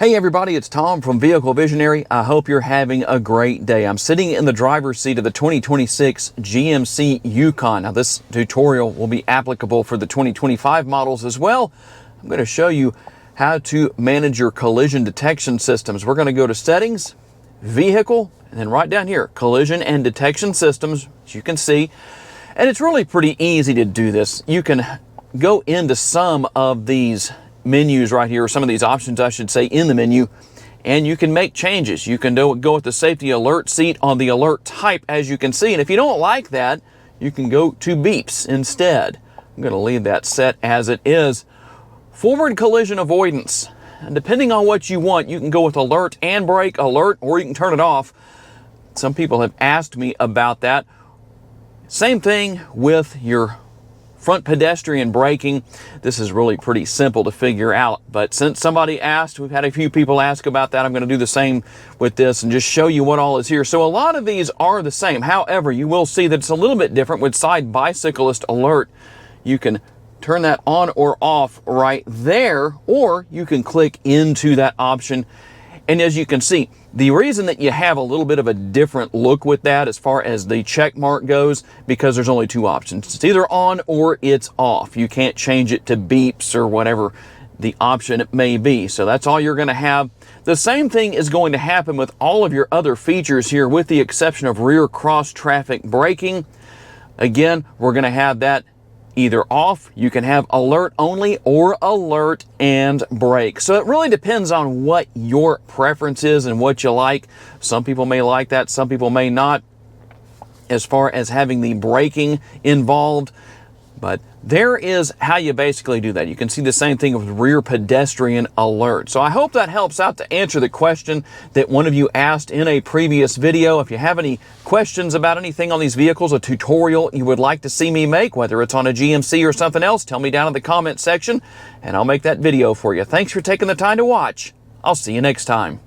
Hey everybody, it's Tom from Vehicle Visionary. I hope you're having a great day. I'm sitting in the driver's seat of the 2026 GMC Yukon. Now this tutorial will be applicable for the 2025 models as well. I'm going to show you how to manage your collision detection systems. We're going to go to Settings, Vehicle, and then right down here, Collision and Detection Systems, as you can see. And it's really pretty easy to do this. You can go into some of these menus right here, or some of these options I should say, in the menu, and you can make changes. You can go with the safety alert seat on the alert type, as you can see, and if you don't like that, you can go to beeps instead. I'm going to leave that set as it is. Forward collision avoidance, and depending on what you want, you can go with alert and brake alert, or you can turn it off. Some people have asked me about that. Same thing with your front pedestrian braking. This is really pretty simple to figure out, but since somebody asked, we've had a few people ask about that, I'm going to do the same with this and just show you what all is here. So a lot of these are the same. However, you will see that it's a little bit different with side bicyclist alert. You can turn that on or off right there, or you can click into that option. And as you can see, the reason that you have a little bit of a different look with that as far as the check mark goes, because there's only two options. It's either on or it's off. You can't change it to beeps or whatever the option it may be. So that's all you're going to have. The same thing is going to happen with all of your other features here, with the exception of rear cross traffic braking. Again, we're going to have that either off. You can have alert only or alert and brake. So it really depends on what your preference is and what you like. Some people may like that, some people may not, as far as having the braking involved. But there is how you basically do that. You can see the same thing with rear pedestrian alert. So I hope that helps out to answer the question that one of you asked in a previous video. If you have any questions about anything on these vehicles, a tutorial you would like to see me make, whether it's on a GMC or something else, tell me down in the comment section and I'll make that video for you. Thanks for taking the time to watch. I'll see you next time.